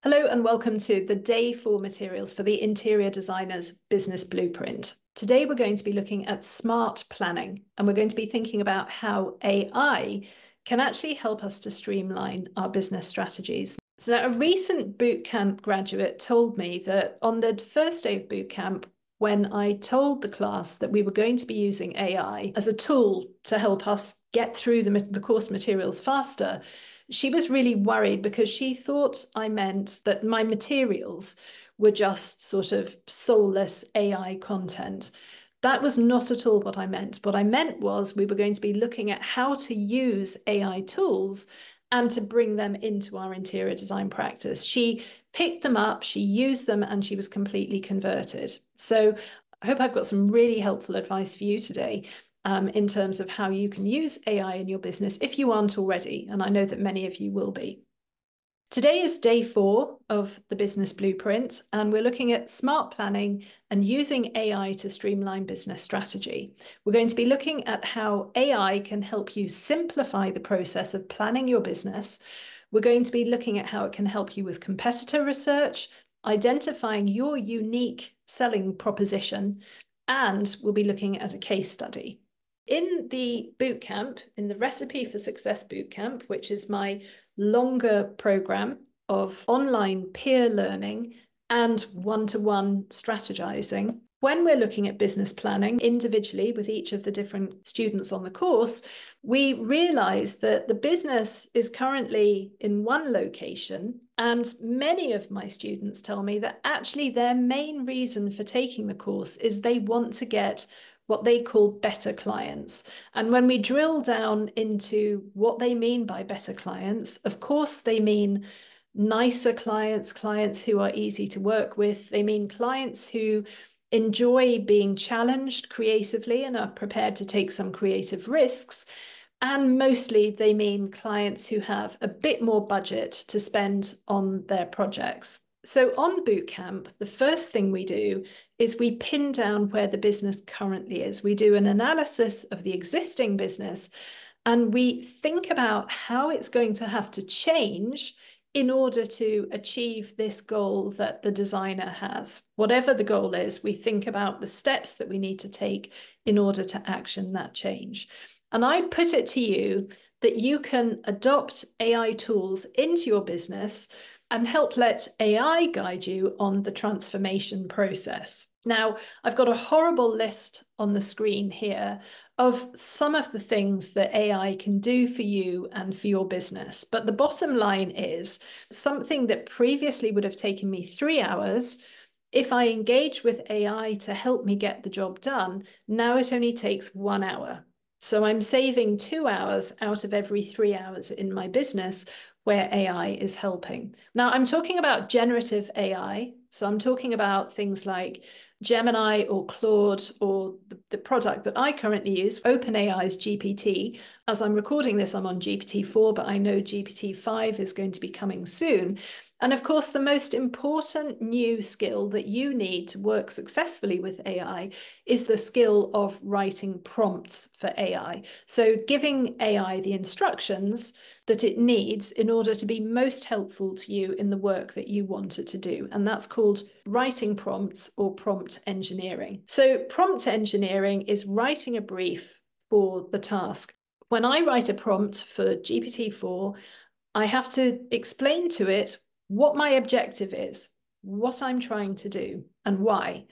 Hello and welcome to the Day 4 materials for the Interior Designer's Business Blueprint. Today we're going to be looking at smart planning, and we're going to be thinking about how AI can actually help us to streamline our business strategies. So a recent bootcamp graduate told me that on the first day of bootcamp, when I told the class that we were going to be using AI as a tool to help us get through the course materials faster, she was really worried because she thought I meant that my materials were just sort of soulless AI content. That was not at all what I meant. What I meant was we were going to be looking at how to use AI tools and to bring them into our interior design practice. She picked them up, she used them, and she was completely converted. So I hope I've got some really helpful advice for you today in terms of how you can use AI in your business if you aren't already, and I know that many of you will be. Today is day 4 of the Business Blueprint, and we're looking at smart planning and using AI to streamline business strategy. We're going to be looking at how AI can help you simplify the process of planning your business. We're going to be looking at how it can help you with competitor research, identifying your unique selling proposition, and we'll be looking at a case study. In the bootcamp, in the Recipe for Success bootcamp, which is my longer program of online peer learning and one-to-one strategizing, when we're looking at business planning individually with each of the different students on the course, we realize that the business is currently in one location, and many of my students tell me that actually their main reason for taking the course is they want to get what they call better clients. And when we drill down into what they mean by better clients, of course, they mean nicer clients, clients who are easy to work with. They mean clients who enjoy being challenged creatively and are prepared to take some creative risks. And mostly they mean clients who have a bit more budget to spend on their projects. So on bootcamp, the first thing we do is we pin down where the business currently is. We do an analysis of the existing business, and we think about how it's going to have to change in order to achieve this goal that the designer has. Whatever the goal is, we think about the steps that we need to take in order to action that change. And I put it to you that you can adopt AI tools into your business and help let AI guide you on the transformation process. Now, I've got a horrible list on the screen here of some of the things that AI can do for you and for your business. But the bottom line is something that previously would have taken me 3 hours. If I engage with AI to help me get the job done, now it only takes 1 hour. So I'm saving 2 hours out of every 3 hours in my business where AI is helping. Now, I'm talking about generative AI. So I'm talking about things like Gemini or Claude, or the product that I currently use, OpenAI's GPT. As I'm recording this, I'm on GPT-4, but I know GPT-5 is going to be coming soon. And of course, the most important new skill that you need to work successfully with AI is the skill of writing prompts for AI. So giving AI the instructions that it needs in order to be most helpful to you in the work that you want it to do. And that's called writing prompts or prompt engineering. So prompt engineering is writing a brief for the task. When I write a prompt for GPT-4, I have to explain to it what my objective is, what I'm trying to do, and why.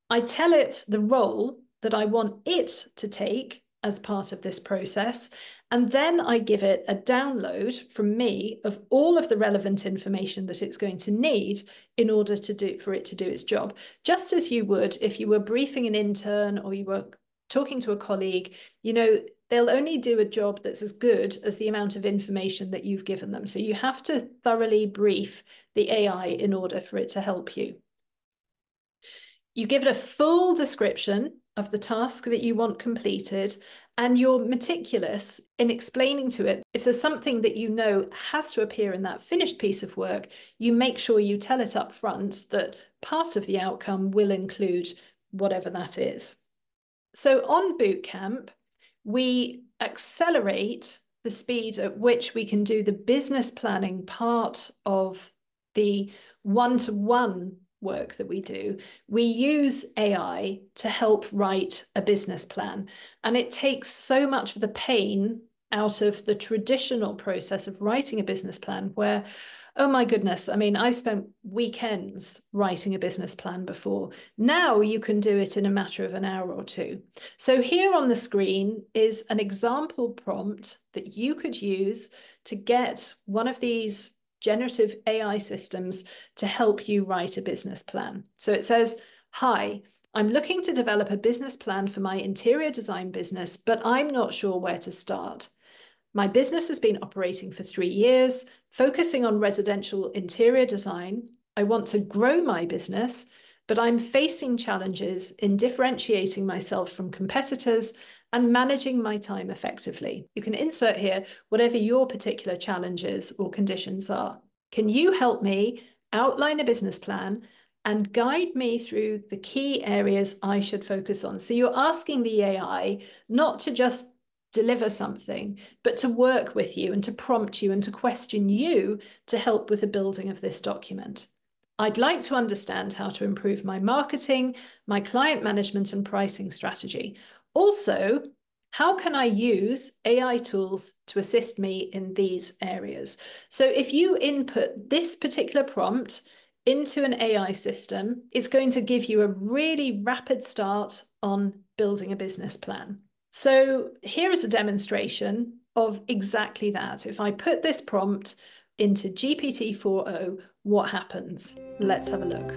I tell it the role that I want it to take as part of this process, and then I give it a download from me of all of the relevant information that it's going to need in order for it to do its job. Just as you would if you were briefing an intern or you were talking to a colleague, they'll only do a job that's as good as the amount of information that you've given them. So you have to thoroughly brief the AI in order for it to help you. You give it a full description of the task that you want completed, and you're meticulous in explaining to it, if there's something that you know has to appear in that finished piece of work, you make sure you tell it up front that part of the outcome will include whatever that is. So on bootcamp, we accelerate the speed at which we can do the business planning part of the one-to-one work that we do, we use AI to help write a business plan. And it takes so much of the pain out of the traditional process of writing a business plan where, oh my goodness, I mean, I've spent weekends writing a business plan before. Now you can do it in a matter of an hour or two. So here on the screen is an example prompt that you could use to get one of these generative AI systems to help you write a business plan. So it says, "Hi, I'm looking to develop a business plan for my interior design business, but I'm not sure where to start. My business has been operating for 3 years, focusing on residential interior design. I want to grow my business, but I'm facing challenges in differentiating myself from competitors and managing my time effectively." You can insert here whatever your particular challenges or conditions are. Can you help me outline a business plan and guide me through the key areas I should focus on? So you're asking the AI not to just deliver something, but to work with you and to prompt you and to question you to help with the building of this document. I'd like to understand how to improve my marketing, my client management and pricing strategy. Also, how can I use AI tools to assist me in these areas? So if you input this particular prompt into an AI system, it's going to give you a really rapid start on building a business plan. So here is a demonstration of exactly that. If I put this prompt into GPT-4o, what happens? Let's have a look.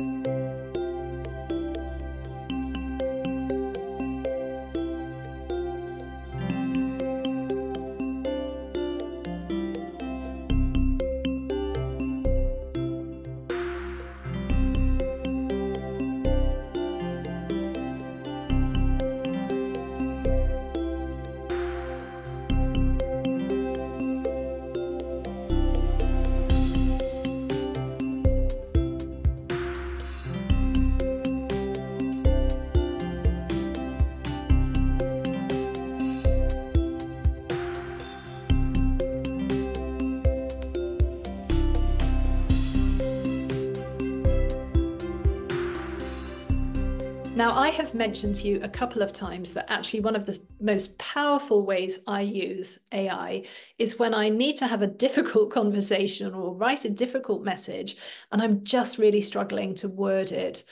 Now, I have mentioned to you a couple of times that actually one of the most powerful ways I use AI is when I need to have a difficult conversation or write a difficult message, and I'm just really struggling to word it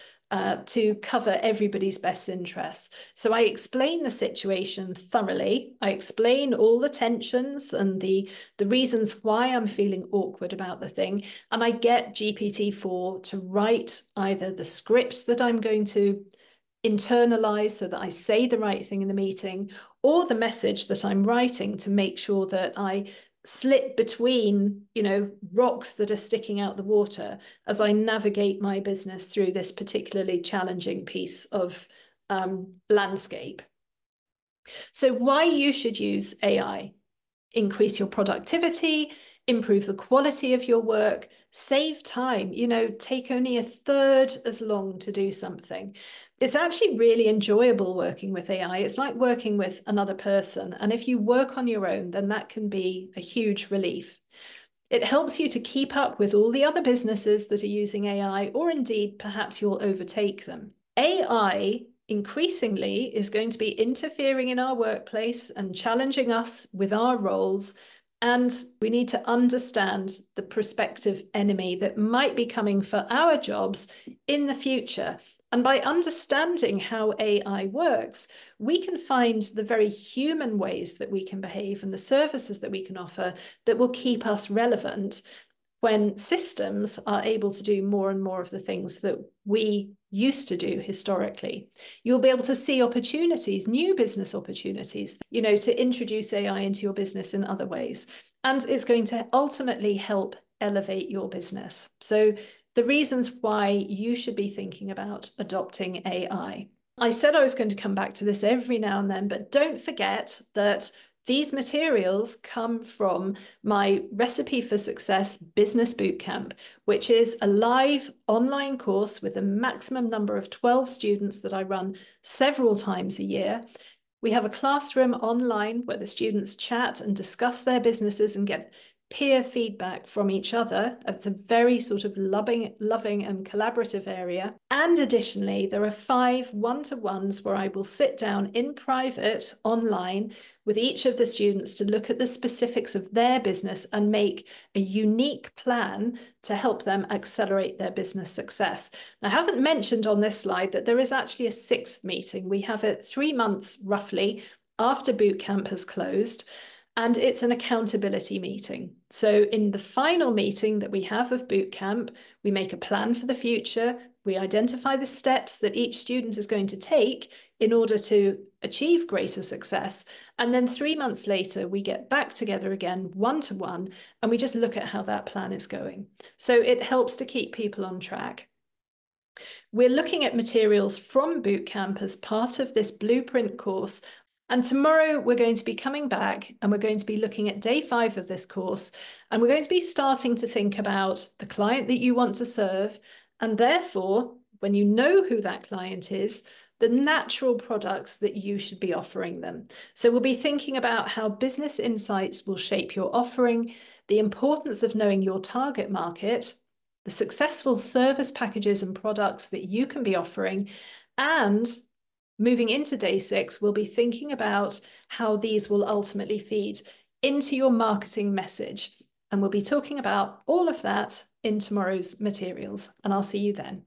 to cover everybody's best interests. So I explain the situation thoroughly. I explain all the tensions and the reasons why I'm feeling awkward about the thing. And I get GPT-4 to write either the scripts that I'm going to internalize so that I say the right thing in the meeting, or the message that I'm writing to make sure that I slip between, rocks that are sticking out the water as I navigate my business through this particularly challenging piece of landscape. So why you should use AI? Increase your productivity, improve the quality of your work, save time, take only a third as long to do something. It's actually really enjoyable working with AI. It's like working with another person. And if you work on your own, then that can be a huge relief. It helps you to keep up with all the other businesses that are using AI, or indeed, perhaps you'll overtake them. AI increasingly is going to be interfering in our workplace and challenging us with our roles. And we need to understand the prospective enemy that might be coming for our jobs in the future. And by understanding how AI works, we can find the very human ways that we can behave and the services that we can offer that will keep us relevant when systems are able to do more and more of the things that we used to do historically. You'll be able to see opportunities, new business opportunities, to introduce AI into your business in other ways. And it's going to ultimately help elevate your business. So the reasons why you should be thinking about adopting AI. I said I was going to come back to this every now and then, but don't forget that these materials come from my Recipe for Success Business Bootcamp, which is a live online course with a maximum number of 12 students that I run several times a year. We have a classroom online where the students chat and discuss their businesses and get peer feedback from each other. It's a very sort of loving and collaborative area. And additionally, there are 5 one-to-ones where I will sit down in private online with each of the students to look at the specifics of their business and make a unique plan to help them accelerate their business success. I haven't mentioned on this slide that there is actually a 6th meeting. We have it 3 months roughly after bootcamp has closed, and it's an accountability meeting. So in the final meeting that we have of bootcamp, we make a plan for the future. We identify the steps that each student is going to take in order to achieve greater success. And then 3 months later, we get back together again, one-to-one, and we just look at how that plan is going. So it helps to keep people on track. We're looking at materials from bootcamp as part of this blueprint course. And tomorrow we're going to be coming back and we're going to be looking at day 5 of this course. And we're going to be starting to think about the client that you want to serve. And therefore, when you know who that client is, the natural products that you should be offering them. So we'll be thinking about how business insights will shape your offering, the importance of knowing your target market, the successful service packages and products that you can be offering, and moving into day 6, we'll be thinking about how these will ultimately feed into your marketing message. And we'll be talking about all of that in tomorrow's materials. And I'll see you then.